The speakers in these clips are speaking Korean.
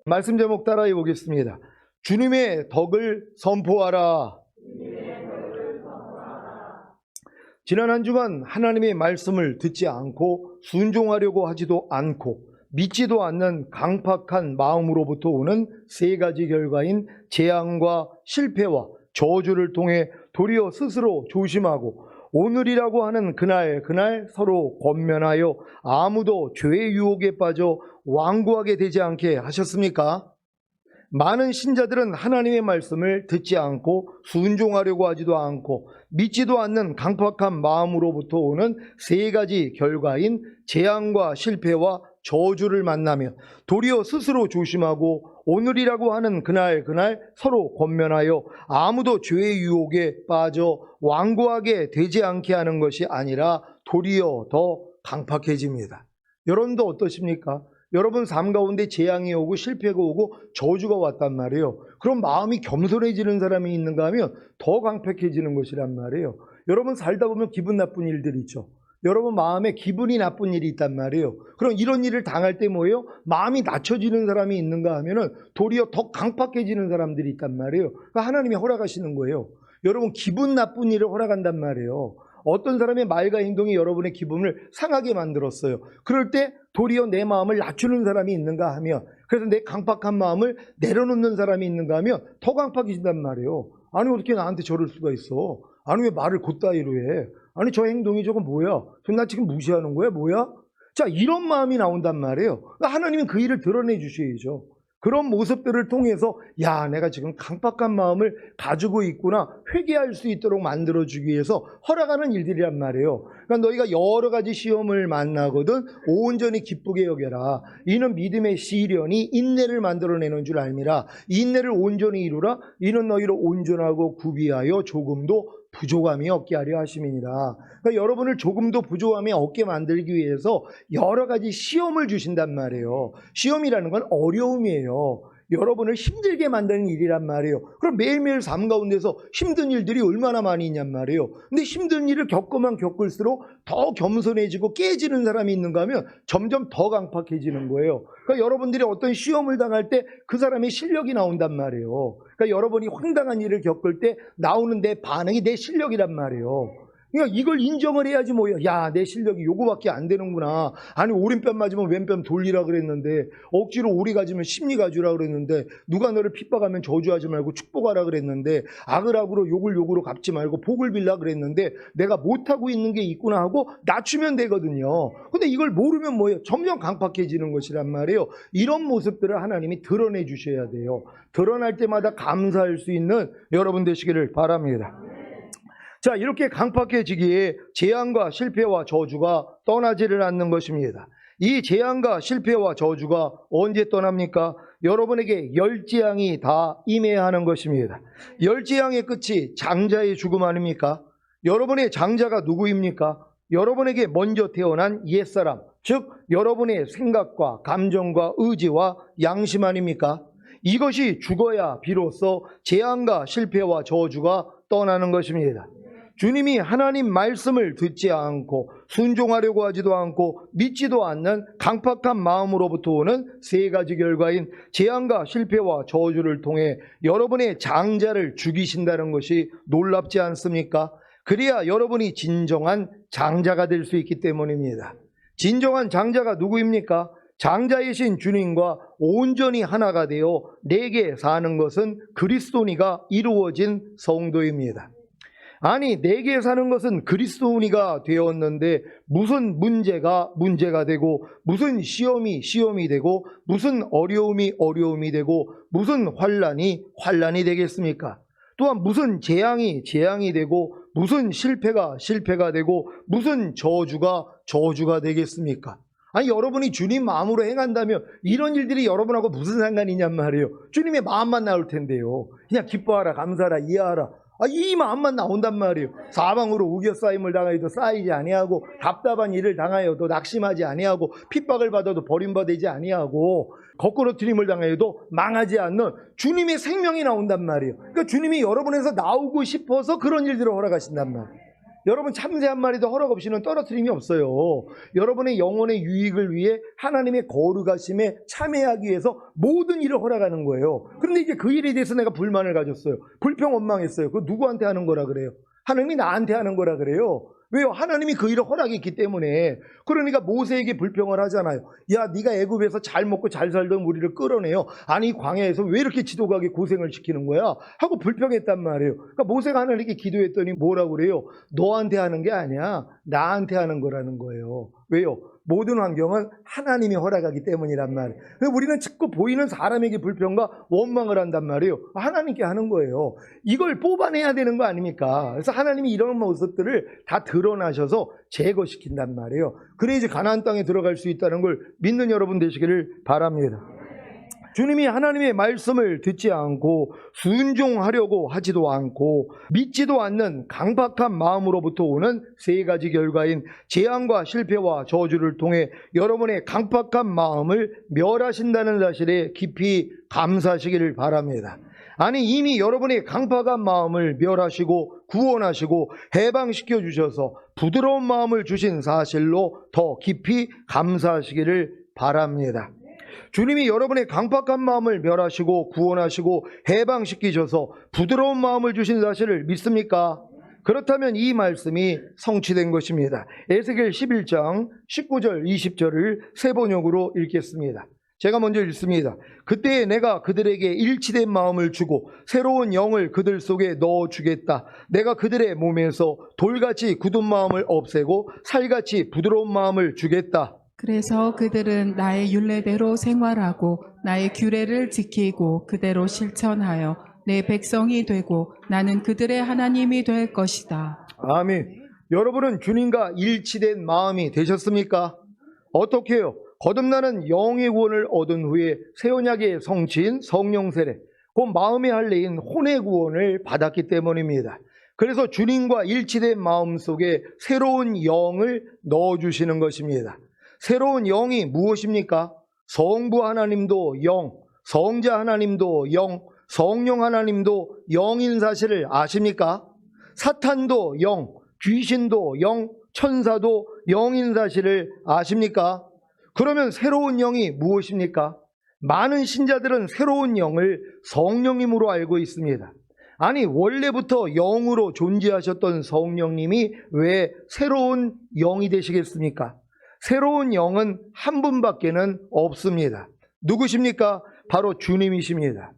말씀 제목 따라해 보겠습니다. 주님의 덕을 선포하라. 지난 한 주간 하나님의 말씀을 듣지 않고 순종하려고 하지도 않고 믿지도 않는 강팍한 마음으로부터 오는 세 가지 결과인 재앙과 실패와 저주를 통해 도리어 스스로 조심하고 오늘이라고 하는 그날 서로 권면하여 아무도 죄의 유혹에 빠져 완고하게 되지 않게 하셨습니까? 많은 신자들은 하나님의 말씀을 듣지 않고 순종하려고 하지도 않고 믿지도 않는 강팍한 마음으로부터 오는 세 가지 결과인 재앙과 실패와 저주를 만나며 도리어 스스로 조심하고 오늘이라고 하는 그날 서로 권면하여 아무도 죄의 유혹에 빠져 완고하게 되지 않게 하는 것이 아니라 도리어 더 강팍해집니다. 여러분도 어떠십니까? 여러분 삶 가운데 재앙이 오고 실패가 오고 저주가 왔단 말이에요. 그럼 마음이 겸손해지는 사람이 있는가 하면 더 강팍해지는 것이란 말이에요. 여러분 살다 보면 기분 나쁜 일들이 있죠. 여러분 마음에 기분이 나쁜 일이 있단 말이에요. 그럼 이런 일을 당할 때 뭐예요? 마음이 낮춰지는 사람이 있는가 하면은 도리어 더 강팍해지는 사람들이 있단 말이에요. 그러니까 하나님이 허락하시는 거예요. 여러분 기분 나쁜 일을 허락한단 말이에요. 어떤 사람의 말과 행동이 여러분의 기분을 상하게 만들었어요. 그럴 때 도리어 내 마음을 낮추는 사람이 있는가 하면, 그래서 내 강팍한 마음을 내려놓는 사람이 있는가 하면 더 강팍해진단 말이에요. 아니 어떻게 나한테 저럴 수가 있어? 아니 왜 말을 곧다이로 해? 아니 저 행동이 저거 뭐야? 나 지금 무시하는 거야? 뭐야? 자, 이런 마음이 나온단 말이에요. 하나님은 그 일을 드러내 주셔야죠. 그런 모습들을 통해서 야, 내가 지금 강팍한 마음을 가지고 있구나 회개할 수 있도록 만들어주기 위해서 허락하는 일들이란 말이에요. 그러니까 너희가 여러 가지 시험을 만나거든 온전히 기쁘게 여겨라. 이는 믿음의 시련이 인내를 만들어내는 줄 알미라. 인내를 온전히 이루라. 이는 너희를 온전하고 구비하여 조금도 부족함이 없게 하려 하심이니라. 그러니까 여러분을 조금도 부족함이 없게 만들기 위해서 여러 가지 시험을 주신단 말이에요. 시험이라는 건 어려움이에요. 여러분을 힘들게 만드는 일이란 말이에요. 그럼 매일매일 삶 가운데서 힘든 일들이 얼마나 많이 있냔 말이에요. 근데 힘든 일을 겪으면 겪을수록 더 겸손해지고 깨지는 사람이 있는가 하면 점점 더 강팍해지는 거예요. 그러니까 여러분들이 어떤 시험을 당할 때 그 사람의 실력이 나온단 말이에요. 그러니까 여러분이 황당한 일을 겪을 때 나오는 내 반응이 내 실력이란 말이에요. 그러니까 이걸 인정을 해야지 뭐야. 야, 내 실력이 요거밖에 안 되는구나. 아니 오른뺨 맞으면 왼뺨 돌리라 그랬는데 억지로 오리 가지면 심리 가주라 그랬는데 누가 너를 핍박하면 저주하지 말고 축복하라 그랬는데 악을 악으로 욕을 욕으로 갚지 말고 복을 빌라 그랬는데 내가 못하고 있는 게 있구나 하고 낮추면 되거든요. 근데 이걸 모르면 뭐예요? 점점 강팍해지는 것이란 말이에요. 이런 모습들을 하나님이 드러내 주셔야 돼요. 드러날 때마다 감사할 수 있는 여러분 되시기를 바랍니다. 자, 이렇게 강팍해지기에 재앙과 실패와 저주가 떠나지를 않는 것입니다. 이 재앙과 실패와 저주가 언제 떠납니까? 여러분에게 열재앙이 다 임해야 하는 것입니다. 열재앙의 끝이 장자의 죽음 아닙니까? 여러분의 장자가 누구입니까? 여러분에게 먼저 태어난 옛사람, 즉 여러분의 생각과 감정과 의지와 양심 아닙니까? 이것이 죽어야 비로소 재앙과 실패와 저주가 떠나는 것입니다. 주님이 하나님 말씀을 듣지 않고 순종하려고 하지도 않고 믿지도 않는 강팍한 마음으로부터 오는 세 가지 결과인 재앙과 실패와 저주를 통해 여러분의 장자를 죽이신다는 것이 놀랍지 않습니까? 그래야 여러분이 진정한 장자가 될 수 있기 때문입니다. 진정한 장자가 누구입니까? 장자이신 주님과 온전히 하나가 되어 내게 사는 것은 그리스도니가 이루어진 성도입니다. 아니 내게 사는 것은 그리스도니가 되었는데 무슨 문제가 되고 무슨 시험이 되고 무슨 어려움이 되고 무슨 환난이 되겠습니까? 또한 무슨 재앙이 되고 무슨 실패가 되고 무슨 저주가 되겠습니까? 아니 여러분이 주님 마음으로 행한다면 이런 일들이 여러분하고 무슨 상관이 있냔 말이에요. 주님의 마음만 나올 텐데요. 그냥 기뻐하라 감사하라 이해하라 이 마음만 나온단 말이에요. 사방으로 우겨싸임을 당하여도 쌓이지 아니하고 답답한 일을 당하여도 낙심하지 아니하고 핍박을 받아도 버림받지 아니하고 거꾸로 트림을 당하여도 망하지 않는 주님의 생명이 나온단 말이에요. 그러니까 주님이 여러분에서 나오고 싶어서 그런 일들을 허락하신단 말이에요. 여러분 참새 한 마리도 허락 없이는 떨어뜨림이 없어요. 여러분의 영혼의 유익을 위해 하나님의 거룩하심에 참여하기 위해서 모든 일을 허락하는 거예요. 그런데 이제 그 일에 대해서 내가 불만을 가졌어요. 불평 원망했어요. 그거 누구한테 하는 거라 그래요? 하나님이 나한테 하는 거라 그래요. 왜요? 하나님이 그 일을 허락했기 때문에. 그러니까 모세에게 불평을 하잖아요. 야, 네가 애굽에서 잘 먹고 잘 살던 우리를 끌어내요. 아니 광야에서 왜 이렇게 지도가게 고생을 시키는 거야? 하고 불평했단 말이에요. 그러니까 모세가 하나님께 기도했더니 뭐라고 그래요? 너한테 하는 게 아니야. 나한테 하는 거라는 거예요. 왜요? 모든 환경은 하나님이 허락하기 때문이란 말이에요. 우리는 자꾸 보이는 사람에게 불평과 원망을 한단 말이에요. 하나님께 하는 거예요. 이걸 뽑아내야 되는 거 아닙니까? 그래서 하나님이 이런 모습들을 다 드러나셔서 제거시킨단 말이에요. 그래야지 가나안 땅에 들어갈 수 있다는 걸 믿는 여러분 되시기를 바랍니다. 주님이 하나님의 말씀을 듣지 않고 순종하려고 하지도 않고 믿지도 않는 강박한 마음으로부터 오는 세 가지 결과인 재앙과 실패와 저주를 통해 여러분의 강박한 마음을 멸하신다는 사실에 깊이 감사하시기를 바랍니다. 아니 이미 여러분의 강박한 마음을 멸하시고 구원하시고 해방시켜 주셔서 부드러운 마음을 주신 사실로 더 깊이 감사하시기를 바랍니다. 주님이 여러분의 강박한 마음을 멸하시고 구원하시고 해방시키셔서 부드러운 마음을 주신 사실을 믿습니까? 그렇다면 이 말씀이 성취된 것입니다. 에스겔 11장 19절 20절을 세 번역으로 읽겠습니다. 제가 먼저 읽습니다. 그때에 내가 그들에게 일치된 마음을 주고 새로운 영을 그들 속에 넣어주겠다. 내가 그들의 몸에서 돌같이 굳은 마음을 없애고 살같이 부드러운 마음을 주겠다. 그래서 그들은 나의 율례대로 생활하고 나의 규례를 지키고 그대로 실천하여 내 백성이 되고 나는 그들의 하나님이 될 것이다. 아멘. 여러분은 주님과 일치된 마음이 되셨습니까? 어떻게 해요? 거듭나는 영의 구원을 얻은 후에 새 언약의 성취인 성령 세례, 그 마음의 할례인 혼의 구원을 받았기 때문입니다. 그래서 주님과 일치된 마음 속에 새로운 영을 넣어주시는 것입니다. 새로운 영이 무엇입니까? 성부 하나님도 영, 성자 하나님도 영, 성령 하나님도 영인 사실을 아십니까? 사탄도 영, 귀신도 영, 천사도 영인 사실을 아십니까? 그러면 새로운 영이 무엇입니까? 많은 신자들은 새로운 영을 성령님으로 알고 있습니다. 아니 원래부터 영으로 존재하셨던 성령님이 왜 새로운 영이 되시겠습니까? 새로운 영은 한 분밖에는 없습니다. 누구십니까? 바로 주님이십니다.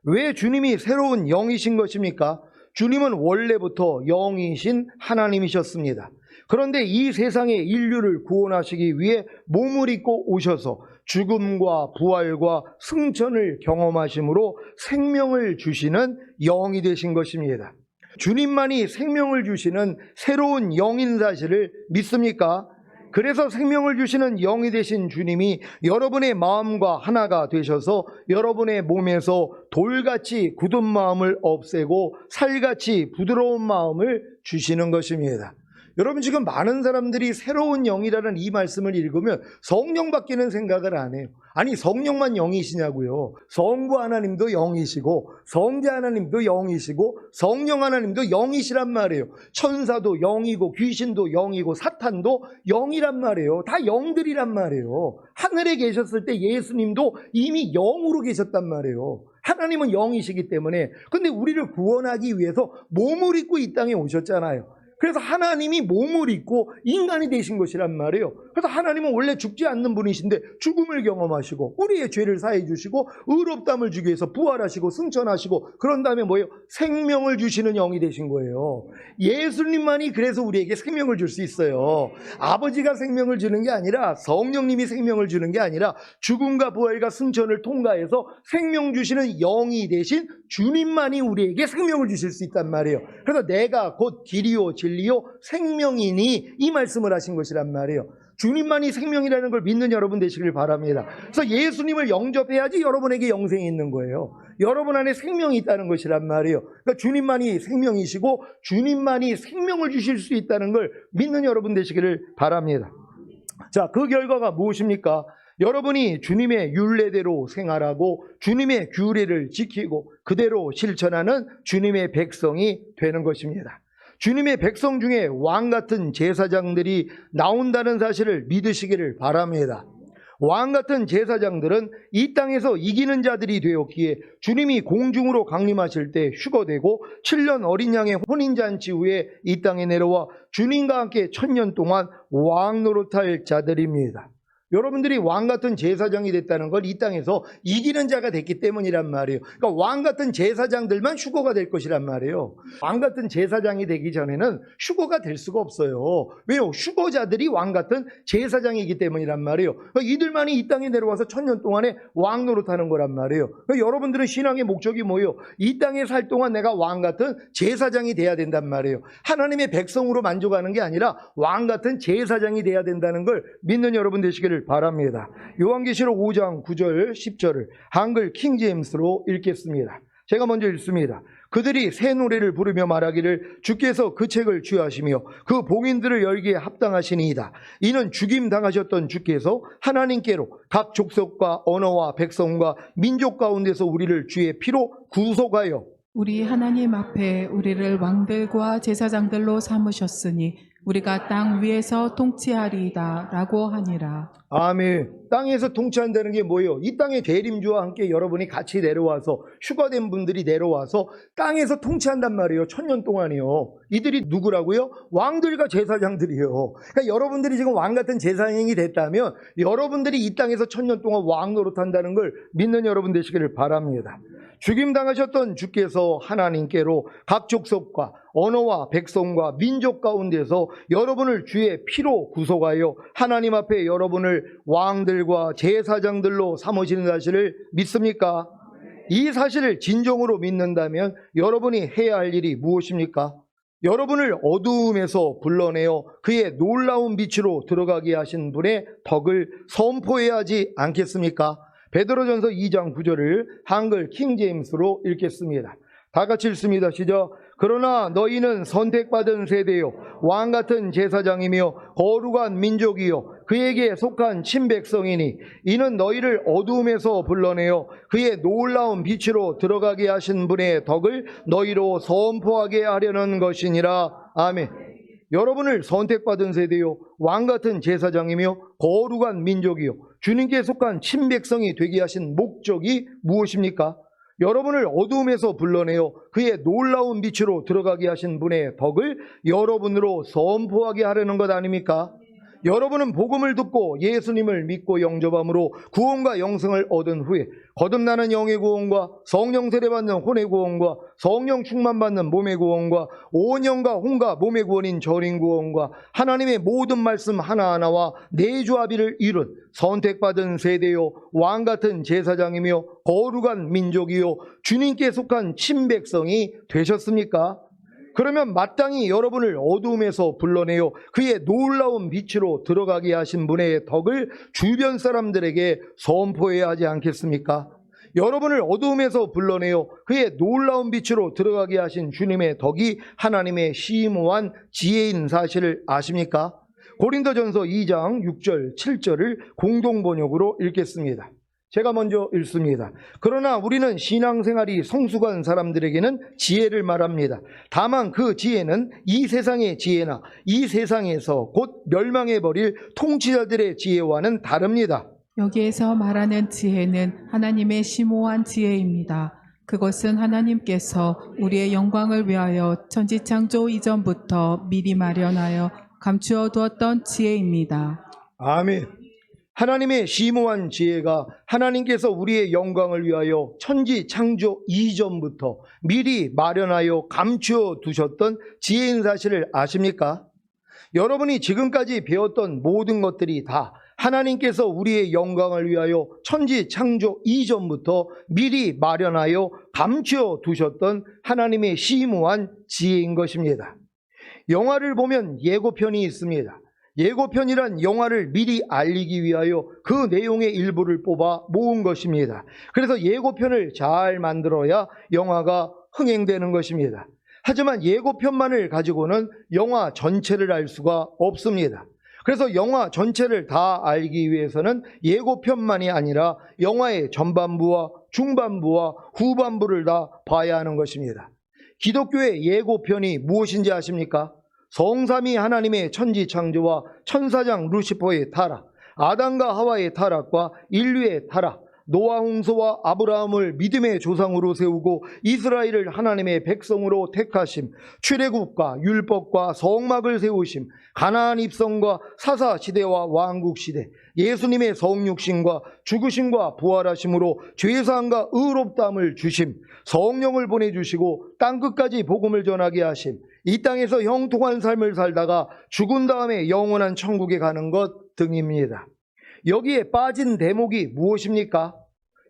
왜 주님이 새로운 영이신 것입니까? 주님은 원래부터 영이신 하나님이셨습니다. 그런데 이 세상의 인류를 구원하시기 위해 몸을 입고 오셔서 죽음과 부활과 승천을 경험하심으로 생명을 주시는 영이 되신 것입니다. 주님만이 생명을 주시는 새로운 영인 사실을 믿습니까? 그래서 생명을 주시는 영이 되신 주님이 여러분의 마음과 하나가 되셔서 여러분의 몸에서 돌같이 굳은 마음을 없애고 살같이 부드러운 마음을 주시는 것입니다. 여러분 지금 많은 사람들이 새로운 영이라는 이 말씀을 읽으면 성령밖에는 생각을 안 해요. 아니 성령만 영이시냐고요. 성부 하나님도 영이시고 성자 하나님도 영이시고 성령 하나님도 영이시란 말이에요. 천사도 영이고 귀신도 영이고 사탄도 영이란 말이에요. 다 영들이란 말이에요. 하늘에 계셨을 때 예수님도 이미 영으로 계셨단 말이에요. 하나님은 영이시기 때문에. 근데 우리를 구원하기 위해서 몸을 입고 이 땅에 오셨잖아요. 그래서 하나님이 몸을 입고 인간이 되신 것이란 말이에요. 그래서 하나님은 원래 죽지 않는 분이신데 죽음을 경험하시고 우리의 죄를 사해 주시고 의롭다함을 주기 위해서 부활하시고 승천하시고 그런 다음에 뭐예요? 생명을 주시는 영이 되신 거예요. 예수님만이 그래서 우리에게 생명을 줄 수 있어요. 아버지가 생명을 주는 게 아니라 성령님이 생명을 주는 게 아니라 죽음과 부활과 승천을 통과해서 생명 주시는 영이 되신 주님만이 우리에게 생명을 주실 수 있단 말이에요. 그래서 내가 곧 길이요 진리요 생명이니 이 말씀을 하신 것이란 말이에요. 주님만이 생명이라는 걸 믿는 여러분 되시길 바랍니다. 그래서 예수님을 영접해야지 여러분에게 영생이 있는 거예요. 여러분 안에 생명이 있다는 것이란 말이에요. 그러니까 주님만이 생명이시고 주님만이 생명을 주실 수 있다는 걸 믿는 여러분 되시기를 바랍니다. 자, 그 결과가 무엇입니까? 여러분이 주님의 율례대로 생활하고 주님의 규례를 지키고 그대로 실천하는 주님의 백성이 되는 것입니다. 주님의 백성 중에 왕 같은 제사장들이 나온다는 사실을 믿으시기를 바랍니다. 왕 같은 제사장들은 이 땅에서 이기는 자들이 되었기에 주님이 공중으로 강림하실 때 휴거되고 7년 어린 양의 혼인잔치 후에 이 땅에 내려와 주님과 함께 1000년 동안 왕 노릇할 자들입니다. 여러분들이 왕 같은 제사장이 됐다는 걸 이 땅에서 이기는 자가 됐기 때문이란 말이에요. 그러니까 왕 같은 제사장들만 휴거가 될 것이란 말이에요. 왕 같은 제사장이 되기 전에는 휴거가 될 수가 없어요. 왜요? 휴거자들이 왕 같은 제사장이기 때문이란 말이에요. 그러니까 이들만이 이 땅에 내려와서 1000년 동안에 왕 노릇하는 거란 말이에요. 그러니까 여러분들은 신앙의 목적이 뭐예요? 이 땅에 살 동안 내가 왕 같은 제사장이 돼야 된단 말이에요. 하나님의 백성으로 만족하는 게 아니라 왕 같은 제사장이 돼야 된다는 걸 믿는 여러분 되시기를 바랍니다. 요한계시록 5장 9절 10절을 한글 킹제임스로 읽겠습니다. 제가 먼저 읽습니다. 그들이 새 노래를 부르며 말하기를 주께서 그 책을 취하시며 그 봉인들을 열기에 합당하시니이다. 이는 죽임 당하셨던 주께서 하나님께로 각 족속과 언어와 백성과 민족 가운데서 우리를 주의 피로 구속하여 우리 하나님 앞에 우리를 왕들과 제사장들로 삼으셨으니 우리가 땅 위에서 통치하리이다 라고 하니라. 아멘. 땅에서 통치한다는 게 뭐예요? 이 땅의 대림주와 함께 여러분이 같이 내려와서 휴가된 분들이 내려와서 땅에서 통치한단 말이에요. 1000년 동안이요. 이들이 누구라고요? 왕들과 제사장들이요. 그러니까 여러분들이 지금 왕 같은 제사장이 됐다면 여러분들이 이 땅에서 1000년 동안 왕 노릇한다는 걸 믿는 여러분 되시기를 바랍니다. 죽임당하셨던 주께서 하나님께로 각 족속과 언어와 백성과 민족 가운데서 여러분을 주의 피로 구속하여 하나님 앞에 여러분을 왕들과 제사장들로 삼으시는 사실을 믿습니까? 이 사실을 진정으로 믿는다면 여러분이 해야 할 일이 무엇입니까? 여러분을 어두움에서 불러내어 그의 놀라운 빛으로 들어가게 하신 분의 덕을 선포해야 하지 않겠습니까? 베드로전서 2장 9절을 한글 킹제임스로 읽겠습니다. 다 같이 읽습니다. 시작. 그러나 너희는 선택받은 세대요 왕 같은 제사장이며 거룩한 민족이요 그에게 속한 친백성이니 이는 너희를 어두움에서 불러내어 그의 놀라운 빛으로 들어가게 하신 분의 덕을 너희로 선포하게 하려는 것이니라. 아멘. 여러분을 선택받은 세대요 왕 같은 제사장이며 거룩한 민족이요 주님께 속한 친백성이 되게 하신 목적이 무엇입니까? 여러분을 어두움에서 불러내어 그의 놀라운 빛으로 들어가게 하신 분의 덕을 여러분으로 선포하게 하려는 것 아닙니까? 여러분은 복음을 듣고 예수님을 믿고 영접함으로 구원과 영생을 얻은 후에 거듭나는 영의 구원과 성령 세례받는 혼의 구원과 성령 충만받는 몸의 구원과 온 영과 혼과 몸의 구원인 전인 구원과 하나님의 모든 말씀 하나하나와 내조합의를 이룬 선택받은 세대요 왕 같은 제사장이며 거룩한 민족이요 주님께 속한 친백성이 되셨습니까? 그러면 마땅히 여러분을 어두움에서 불러내어 그의 놀라운 빛으로 들어가게 하신 분의 덕을 주변 사람들에게 선포해야 하지 않겠습니까? 여러분을 어두움에서 불러내어 그의 놀라운 빛으로 들어가게 하신 주님의 덕이 하나님의 심오한 지혜인 사실을 아십니까? 고린도전서 2장 6절 7절을 공동번역으로 읽겠습니다. 제가 먼저 읽습니다. 그러나 우리는 신앙생활이 성숙한 사람들에게는 지혜를 말합니다. 다만 그 지혜는 이 세상의 지혜나 이 세상에서 곧 멸망해버릴 통치자들의 지혜와는 다릅니다. 여기에서 말하는 지혜는 하나님의 심오한 지혜입니다. 그것은 하나님께서 우리의 영광을 위하여 천지창조 이전부터 미리 마련하여 감추어 두었던 지혜입니다. 아멘. 하나님의 심오한 지혜가 하나님께서 우리의 영광을 위하여 천지 창조 이전부터 미리 마련하여 감추어 두셨던 지혜인 사실을 아십니까? 여러분이 지금까지 배웠던 모든 것들이 다 하나님께서 우리의 영광을 위하여 천지 창조 이전부터 미리 마련하여 감추어 두셨던 하나님의 심오한 지혜인 것입니다. 영화를 보면 예고편이 있습니다. 예고편이란 영화를 미리 알리기 위하여 그 내용의 일부를 뽑아 모은 것입니다. 그래서 예고편을 잘 만들어야 영화가 흥행되는 것입니다. 하지만 예고편만을 가지고는 영화 전체를 알 수가 없습니다. 그래서 영화 전체를 다 알기 위해서는 예고편만이 아니라 영화의 전반부와 중반부와 후반부를 다 봐야 하는 것입니다. 기독교의 예고편이 무엇인지 아십니까? 성삼위 하나님의 천지 창조와 천사장 루시퍼의 타락, 아담과 하와의 타락과 인류의 타락, 노아 홍수와 아브라함을 믿음의 조상으로 세우고 이스라엘을 하나님의 백성으로 택하심, 출애굽과 율법과 성막을 세우심, 가나안 입성과 사사 시대와 왕국 시대, 예수님의 성육신과 죽으심과 부활하심으로 죄사함과 의롭다함을 주심, 성령을 보내주시고 땅끝까지 복음을 전하게 하심, 이 땅에서 형통한 삶을 살다가 죽은 다음에 영원한 천국에 가는 것 등입니다. 여기에 빠진 대목이 무엇입니까?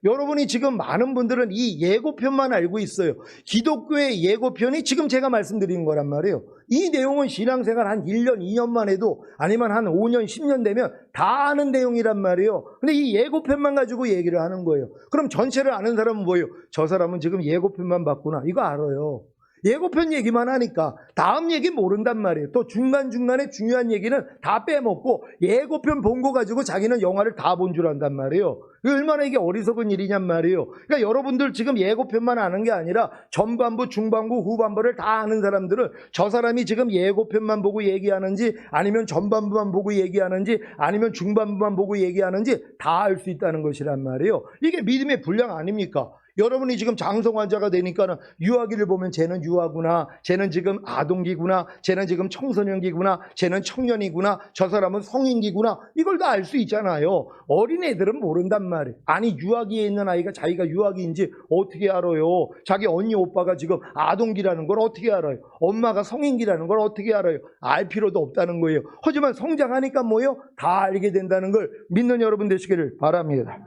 여러분이 지금 많은 분들은 이 예고편만 알고 있어요. 기독교의 예고편이 지금 제가 말씀드리는 거란 말이에요. 이 내용은 신앙생활 한 1년, 2년만 해도 아니면 한 5년, 10년 되면 다 아는 내용이란 말이에요. 근데 이 예고편만 가지고 얘기를 하는 거예요. 그럼 전체를 아는 사람은 뭐예요? 저 사람은 지금 예고편만 봤구나. 이거 알아요. 예고편 얘기만 하니까 다음 얘기 모른단 말이에요. 또 중간중간에 중요한 얘기는 다 빼먹고 예고편 본 거 가지고 자기는 영화를 다 본 줄 안단 말이에요. 얼마나 이게 어리석은 일이냔 말이에요. 그러니까 여러분들 지금 예고편만 아는 게 아니라 전반부, 중반부, 후반부를 다 아는 사람들은 저 사람이 지금 예고편만 보고 얘기하는지 아니면 전반부만 보고 얘기하는지 아니면 중반부만 보고 얘기하는지 다 알 수 있다는 것이란 말이에요. 이게 믿음의 분량 아닙니까? 여러분이 지금 장성 환자가 되니까는 유아기를 보면 쟤는 유아구나, 쟤는 지금 아동기구나, 쟤는 지금 청소년기구나, 쟤는 청년이구나, 저 사람은 성인기구나, 이걸 다 알 수 있잖아요. 어린애들은 모른단 말이에요. 아니 유아기에 있는 아이가 자기가 유아기인지 어떻게 알아요? 자기 언니 오빠가 지금 아동기라는 걸 어떻게 알아요? 엄마가 성인기라는 걸 어떻게 알아요? 알 필요도 없다는 거예요. 하지만 성장하니까 뭐예요? 다 알게 된다는 걸 믿는 여러분 되시기를 바랍니다.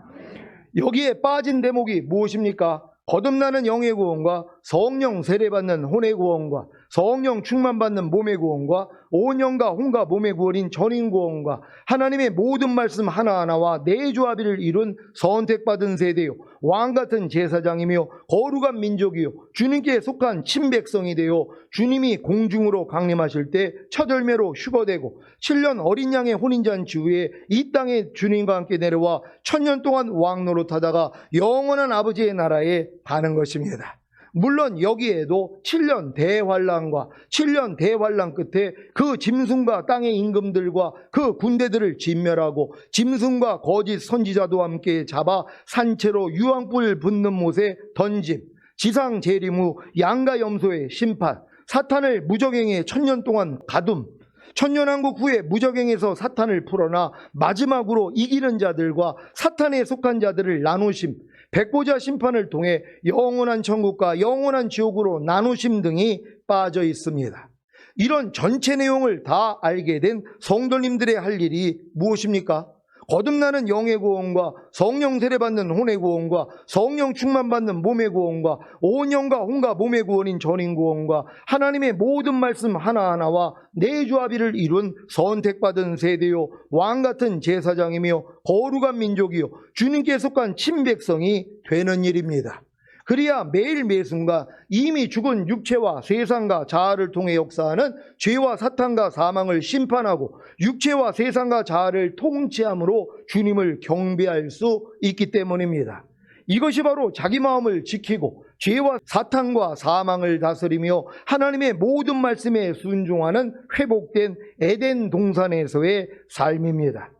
여기에 빠진 대목이 무엇입니까? 거듭나는 영의 구원과 성령 세례받는 혼의 구원과 성령 충만받는 몸의 구원과 온영과 혼과 몸의 구원인 전인 구원과 하나님의 모든 말씀 하나하나와 내조합의를 이룬 선택받은 세대요 왕같은 제사장이며 거룩한 민족이요 주님께 속한 친백성이 되어 주님이 공중으로 강림하실 때 첫 열매로 휴거되고 7년 어린 양의 혼인잔치 후에 이 땅에 주님과 함께 내려와 1000년 동안 왕노릇하다가 영원한 아버지의 나라에 가는 것입니다. 물론 여기에도 7년 대환란과 7년 대환란 끝에 그 짐승과 땅의 임금들과 그 군대들을 진멸하고 짐승과 거짓 선지자도 함께 잡아 산채로 유황불 붙는 못에 던짐, 지상 재림 후 양과 염소의 심판, 사탄을 무적행에 1000년 동안 가둠, 천년왕국 후에 무적행에서 사탄을 풀어나 마지막으로 이기는 자들과 사탄에 속한 자들을 나누심, 백보자 심판을 통해 영원한 천국과 영원한 지옥으로 나누심 등이 빠져 있습니다. 이런 전체 내용을 다 알게 된 성도님들의 할 일이 무엇입니까? 거듭나는 영의 구원과 성령 세례받는 혼의 구원과 성령 충만받는 몸의 구원과 온영과 혼과 몸의 구원인 전인 구원과 하나님의 모든 말씀 하나하나와 내조합의를 이룬 선택받은 세대요 왕같은 제사장이며 거룩한 민족이요 주님께 속한 친백성이 되는 일입니다. 그래야 매일 매순간 이미 죽은 육체와 세상과 자아를 통해 역사하는 죄와 사탄과 사망을 심판하고 육체와 세상과 자아를 통치함으로 주님을 경배할 수 있기 때문입니다. 이것이 바로 자기 마음을 지키고 죄와 사탄과 사망을 다스리며 하나님의 모든 말씀에 순종하는 회복된 에덴 동산에서의 삶입니다.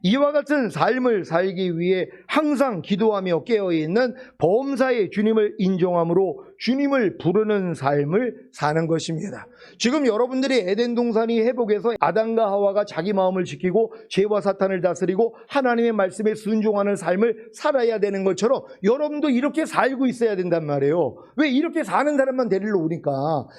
이와 같은 삶을 살기 위해 항상 기도하며 깨어있는 범사의 주님을 인정함으로 주님을 부르는 삶을 사는 것입니다. 지금 여러분들이 에덴 동산이 회복해서 아담과 하와가 자기 마음을 지키고 죄와 사탄을 다스리고 하나님의 말씀에 순종하는 삶을 살아야 되는 것처럼 여러분도 이렇게 살고 있어야 된단 말이에요. 왜 이렇게 사는 사람만 데리러 오니까.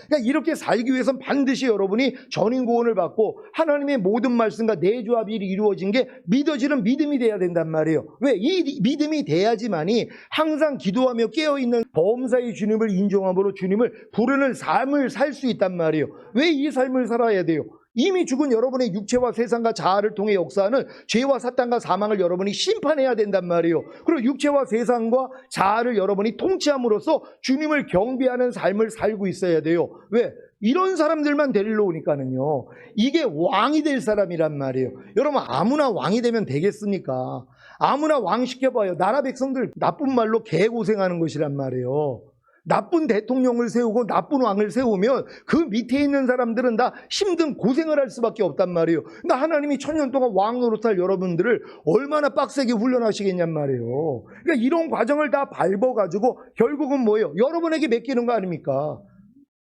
그러니까 이렇게 살기 위해서는 반드시 여러분이 전인 구원을 받고 하나님의 모든 말씀과 내조합이 이루어진 게 믿어지는 믿음이 돼야 된단 말이에요. 왜? 이 믿음이 돼야지만이 항상 기도하며 깨어있는 범사의 주님을 인정함으로 주님을 부르는 삶을 살 수 있단 말이에요. 왜 이 삶을 살아야 돼요? 이미 죽은 여러분의 육체와 세상과 자아를 통해 역사하는 죄와 사탄과 사망을 여러분이 심판해야 된단 말이에요. 그리고 육체와 세상과 자아를 여러분이 통치함으로써 주님을 경배하는 삶을 살고 있어야 돼요. 왜? 이런 사람들만 데리러 오니까는요. 이게 왕이 될 사람이란 말이에요. 여러분 아무나 왕이 되면 되겠습니까? 아무나 왕 시켜봐요. 나라 백성들 나쁜 말로 개고생하는 것이란 말이에요. 나쁜 대통령을 세우고 나쁜 왕을 세우면 그 밑에 있는 사람들은 다 힘든 고생을 할 수밖에 없단 말이에요. 그러니까 하나님이 천년 동안 왕 노릇할 여러분들을 얼마나 빡세게 훈련하시겠냔 말이에요. 그러니까 이런 과정을 다 밟아가지고 결국은 뭐예요? 여러분에게 맡기는 거 아닙니까?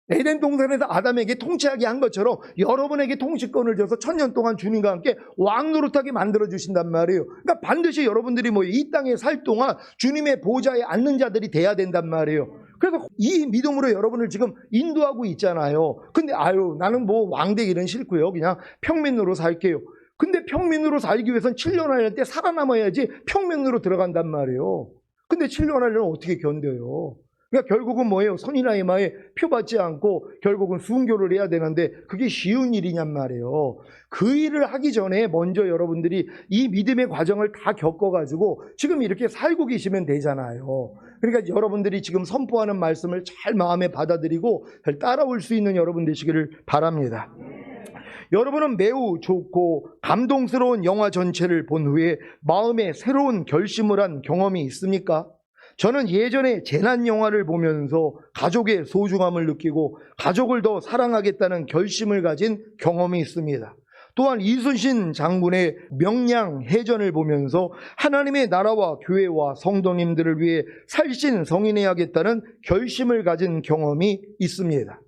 에덴 동산에서 아담에게 통치하게 한 것처럼 여러분에게 통치권을 줘서 천년 동안 주님과 함께 왕 노릇하게 만들어주신단 말이에요. 그러니까 반드시 여러분들이 뭐예요? 이 땅에 살 동안 주님의 보좌에 앉는 자들이 돼야 된단 말이에요. 그래서 이 믿음으로 여러분을 지금 인도하고 있잖아요. 근데 나는 뭐 왕되기는 싫고요. 그냥 평민으로 살게요. 근데 평민으로 살기 위해선 7년 할 때 살아남아야지 평민으로 들어간단 말이에요. 근데 7년 하려면 어떻게 견뎌요? 그러니까 결국은 뭐예요? 선이나 이마에 표받지 않고 결국은 순교를 해야 되는데 그게 쉬운 일이냔 말이에요. 그 일을 하기 전에 먼저 여러분들이 이 믿음의 과정을 다 겪어가지고 지금 이렇게 살고 계시면 되잖아요. 그러니까 여러분들이 지금 선포하는 말씀을 잘 마음에 받아들이고 잘 따라올 수 있는 여러분 되시기를 바랍니다. 여러분은 매우 좋고 감동스러운 영화 전체를 본 후에 마음에 새로운 결심을 한 경험이 있습니까? 저는 예전에 재난 영화를 보면서 가족의 소중함을 느끼고 가족을 더 사랑하겠다는 결심을 가진 경험이 있습니다. 또한 이순신 장군의 명량해전을 보면서 하나님의 나라와 교회와 성도님들을 위해 살신성인해야겠다는 결심을 가진 경험이 있습니다.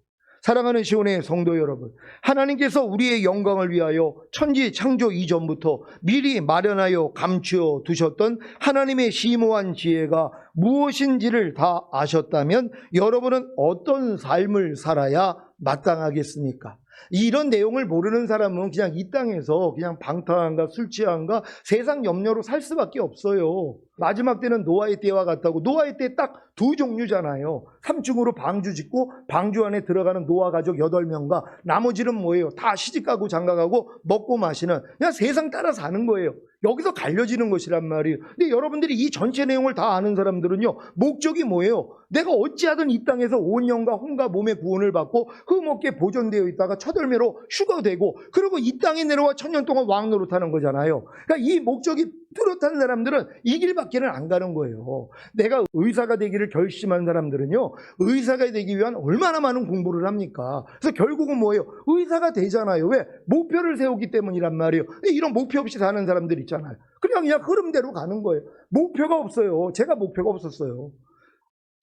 사랑하는 시온의 성도 여러분, 하나님께서 우리의 영광을 위하여 천지 창조 이전부터 미리 마련하여 감추어 두셨던 하나님의 심오한 지혜가 무엇인지를 다 아셨다면 여러분은 어떤 삶을 살아야 마땅하겠습니까? 이런 내용을 모르는 사람은 그냥 이 땅에서 그냥 방탕한가 술 취한가 세상 염려로 살 수밖에 없어요. 마지막 때는 노아의 때와 같다고. 노아의 때 딱 두 종류잖아요. 3층으로 방주 짓고 방주 안에 들어가는 노아 가족 8명과 나머지는 뭐예요? 다 시집가고 장가가고 먹고 마시는 그냥 세상 따라 사는 거예요. 여기서 갈려지는 것이란 말이에요. 근데 여러분들이 이 전체 내용을 다 아는 사람들은요, 목적이 뭐예요? 내가 어찌하든 이 땅에서 온 영과 혼과 몸의 구원을 받고 흠없게 보존되어 있다가 첫열매로 휴거되고 그리고 이 땅에 내려와 천년 동안 왕 노릇하는 거잖아요. 그러니까 이 목적이 뚜렷한 사람들은 이 길밖에는 안 가는 거예요. 내가 의사가 되기를 결심한 사람들은요, 의사가 되기 위한 얼마나 많은 공부를 합니까? 그래서 결국은 뭐예요? 의사가 되잖아요. 왜? 목표를 세우기 때문이란 말이에요. 근데 이런 목표 없이 사는 사람들 있잖아요. 그냥 흐름대로 가는 거예요. 목표가 없어요. 제가 목표가 없었어요.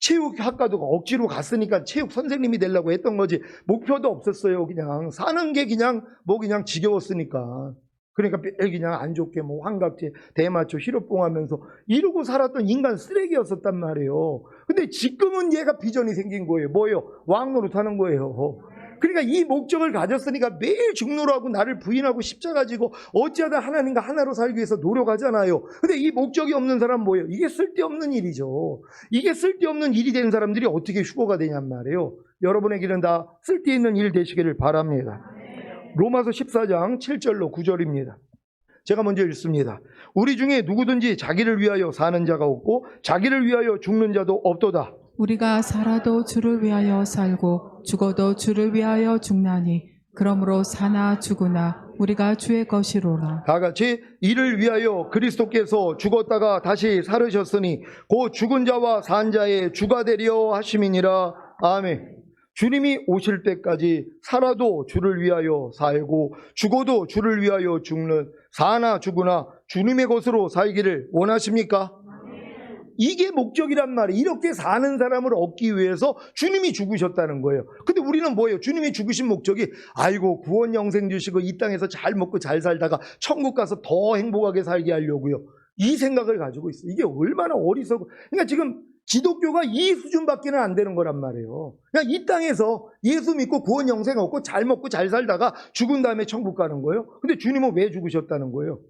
체육학과도 억지로 갔으니까 체육 선생님이 되려고 했던 거지 목표도 없었어요. 그냥 사는 게 그냥 지겨웠으니까. 그러니까 그냥 안 좋게 환각제, 대마초, 히로뽕하면서 이러고 살았던 인간 쓰레기였었단 말이에요. 근데 지금은 얘가 비전이 생긴 거예요. 뭐예요? 왕 노릇하는 거예요. 그러니까 이 목적을 가졌으니까 매일 죽노라고 나를 부인하고 십자가 지고 어찌하다 하나님과 하나로 살기 위해서 노력하잖아요. 근데 이 목적이 없는 사람은 뭐예요? 이게 쓸데없는 일이죠. 이게 쓸데없는 일이 되는 사람들이 어떻게 휴거가 되냔 말이에요. 여러분에게는 다 쓸데있는 일 되시기를 바랍니다. 로마서 14장 7절로 9절입니다. 제가 먼저 읽습니다. 우리 중에 누구든지 자기를 위하여 사는 자가 없고 자기를 위하여 죽는 자도 없도다. 우리가 살아도 주를 위하여 살고 죽어도 주를 위하여 죽나니 그러므로 사나 죽으나 우리가 주의 것이로라. 다 같이 이를 위하여 그리스도께서 죽었다가 다시 살으셨으니 곧 죽은 자와 산 자의 주가 되려 하심이니라. 아멘. 주님이 오실 때까지 살아도 주를 위하여 살고 죽어도 주를 위하여 죽는 사나 죽으나 주님의 것으로 살기를 원하십니까? 이게 목적이란 말이에요. 이렇게 사는 사람을 얻기 위해서 주님이 죽으셨다는 거예요. 근데 우리는 뭐예요? 주님이 죽으신 목적이 구원 영생 주시고 이 땅에서 잘 먹고 잘 살다가 천국 가서 더 행복하게 살게 하려고요. 이 생각을 가지고 있어요. 이게 얼마나 어리석어. 그러니까 지금 기독교가 이 수준밖에는 안 되는 거란 말이에요. 그냥 이 땅에서 예수 믿고 구원 영생 얻고 잘 먹고 잘 살다가 죽은 다음에 천국 가는 거예요. 근데 주님은 왜 죽으셨다는 거예요?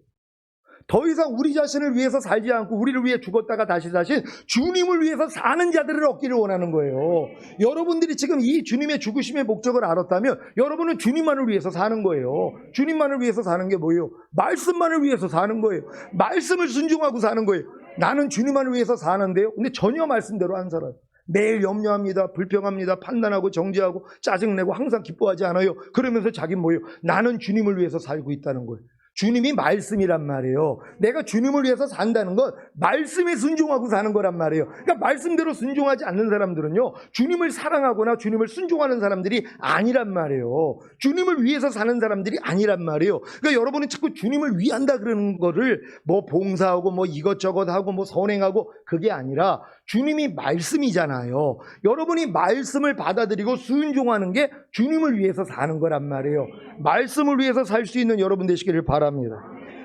더 이상 우리 자신을 위해서 살지 않고 우리를 위해 죽었다가 다시 사신 주님을 위해서 사는 자들을 얻기를 원하는 거예요. 여러분들이 지금 이 주님의 죽으심의 목적을 알았다면 여러분은 주님만을 위해서 사는 거예요. 주님만을 위해서 사는 게 뭐예요? 말씀만을 위해서 사는 거예요. 말씀을 순종하고 사는 거예요. 나는 주님만을 위해서 사는데요. 근데 전혀 말씀대로 안 살아요. 매일 염려합니다. 불평합니다. 판단하고 정죄하고 짜증내고 항상 기뻐하지 않아요. 그러면서 자기는 뭐예요? 나는 주님을 위해서 살고 있다는 거예요. 주님이 말씀이란 말이에요. 내가 주님을 위해서 산다는 건 말씀에 순종하고 사는 거란 말이에요. 그러니까 말씀대로 순종하지 않는 사람들은요, 주님을 사랑하거나 주님을 순종하는 사람들이 아니란 말이에요. 주님을 위해서 사는 사람들이 아니란 말이에요. 그러니까 여러분이 자꾸 주님을 위한다 그러는 거를 뭐 봉사하고 뭐 이것저것 하고 뭐 선행하고 그게 아니라 주님이 말씀이잖아요. 여러분이 말씀을 받아들이고 순종하는 게 주님을 위해서 사는 거란 말이에요. 말씀을 위해서 살 수 있는 여러분 되시기를 바랍니다.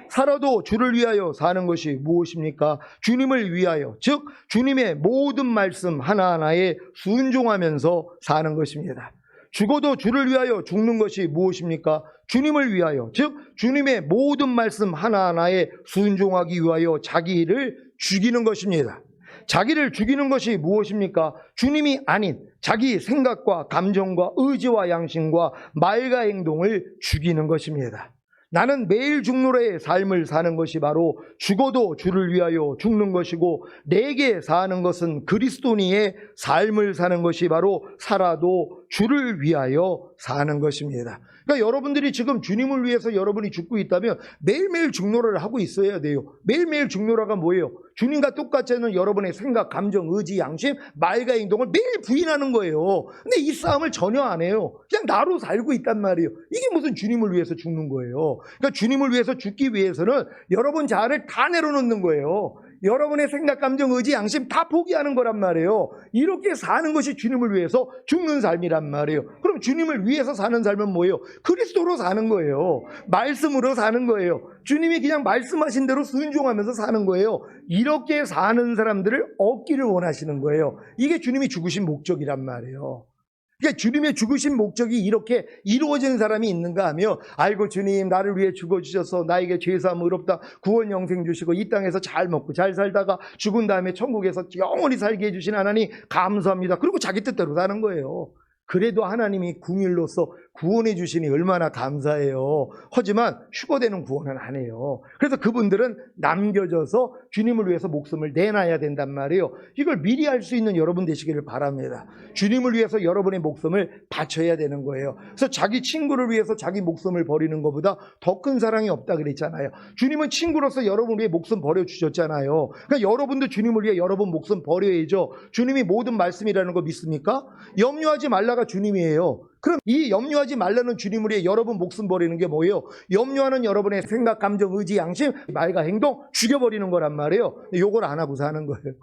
살아도 주를 위하여 사는 것이 무엇입니까? 주님을 위하여, 즉 주님의 모든 말씀 하나하나에 순종하면서 사는 것입니다. 죽어도 주를 위하여 죽는 것이 무엇입니까? 주님을 위하여, 즉 주님의 모든 말씀 하나하나에 순종하기 위하여 자기를 죽이는 것입니다. 자기를 죽이는 것이 무엇입니까? 주님이 아닌 자기 생각과 감정과 의지와 양심과 말과 행동을 죽이는 것입니다. 나는 매일 죽노라의 삶을 사는 것이 바로 죽어도 주를 위하여 죽는 것이고, 내게 사는 것은 그리스도니의 삶을 사는 것이 바로 살아도 주를 위하여 사는 것입니다. 그러니까 여러분들이 지금 주님을 위해서 여러분이 죽고 있다면 매일매일 죽노라를 하고 있어야 돼요. 매일매일 죽노라가 뭐예요? 주님과 똑같지 않은 여러분의 생각, 감정, 의지, 양심, 말과 행동을 매일 부인하는 거예요. 근데 이 싸움을 전혀 안 해요. 그냥 나로 살고 있단 말이에요. 이게 무슨 주님을 위해서 죽는 거예요. 그러니까 주님을 위해서 죽기 위해서는 여러분 자아를 다 내려놓는 거예요. 여러분의 생각, 감정, 의지, 양심 다 포기하는 거란 말이에요. 이렇게 사는 것이 주님을 위해서 죽는 삶이란 말이에요. 그럼 주님을 위해서 사는 삶은 뭐예요? 그리스도로 사는 거예요. 말씀으로 사는 거예요. 주님이 그냥 말씀하신 대로 순종하면서 사는 거예요. 이렇게 사는 사람들을 얻기를 원하시는 거예요. 이게 주님이 죽으신 목적이란 말이에요. 그러니까 주님의 죽으신 목적이 이렇게 이루어진 사람이 있는가 하며, 아이고 주님 나를 위해 죽어주셔서 나에게 죄사함 의롭다 구원 영생 주시고 이 땅에서 잘 먹고 잘 살다가 죽은 다음에 천국에서 영원히 살게 해주신 하나님 감사합니다. 그리고 자기 뜻대로 사는 거예요. 그래도 하나님이 궁일로서 구원해 주시니 얼마나 감사해요. 하지만 휴거되는 구원은 안 해요. 그래서 그분들은 남겨져서 주님을 위해서 목숨을 내놔야 된단 말이에요. 이걸 미리 할 수 있는 여러분 되시기를 바랍니다. 주님을 위해서 여러분의 목숨을 바쳐야 되는 거예요. 그래서 자기 친구를 위해서 자기 목숨을 버리는 것보다 더 큰 사랑이 없다 그랬잖아요. 주님은 친구로서 여러분 위해 목숨 버려주셨잖아요. 그러니까 여러분도 주님을 위해 여러분 목숨 버려야죠. 주님이 모든 말씀이라는 거 믿습니까? 염려하지 말라가 주님이에요. 그럼 이 염려하지 말라는 주님을 위해 여러분 목숨 버리는 게 뭐예요? 염려하는 여러분의 생각, 감정, 의지, 양심, 말과 행동 죽여버리는 거란 말이에요. 요걸 안 하고 사는 거예요.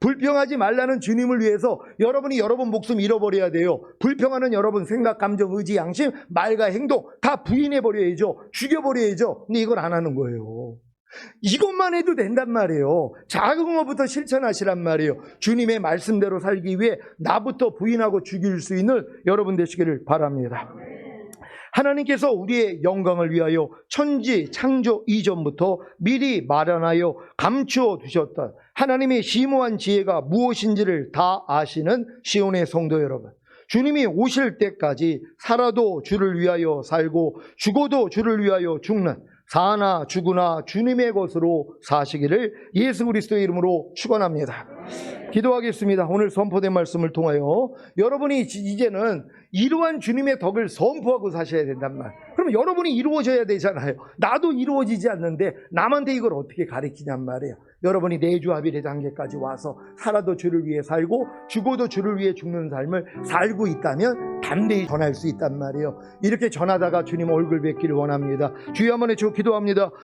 불평하지 말라는 주님을 위해서 여러분이 여러분 목숨 잃어버려야 돼요. 불평하는 여러분 생각, 감정, 의지, 양심, 말과 행동 다 부인해버려야죠. 죽여버려야죠. 근데 이걸 안 하는 거예요. 이것만 해도 된단 말이에요. 작은 것부터 실천하시란 말이에요. 주님의 말씀대로 살기 위해 나부터 부인하고 죽일 수 있는 여러분 되시기를 바랍니다. 하나님께서 우리의 영광을 위하여 천지 창조 이전부터 미리 마련하여 감추어 두셨던 하나님의 심오한 지혜가 무엇인지를 다 아시는 시온의 성도 여러분, 주님이 오실 때까지 살아도 주를 위하여 살고 죽어도 주를 위하여 죽는, 사나 죽으나 주님의 것으로 사시기를 예수 그리스도의 이름으로 축원합니다. 기도하겠습니다. 오늘 선포된 말씀을 통하여 여러분이 이제는 이러한 주님의 덕을 선포하고 사셔야 된단 말. 그럼 여러분이 이루어져야 되잖아요. 나도 이루어지지 않는데 남한테 이걸 어떻게 가르치냔 말이에요. 여러분이 내주합일의 단계까지 와서 살아도 주를 위해 살고 죽어도 주를 위해 죽는 삶을 살고 있다면 담대히 전할 수 있단 말이에요. 이렇게 전하다가 주님 얼굴 뵙기를 원합니다. 주여 한번 해주고 기도합니다.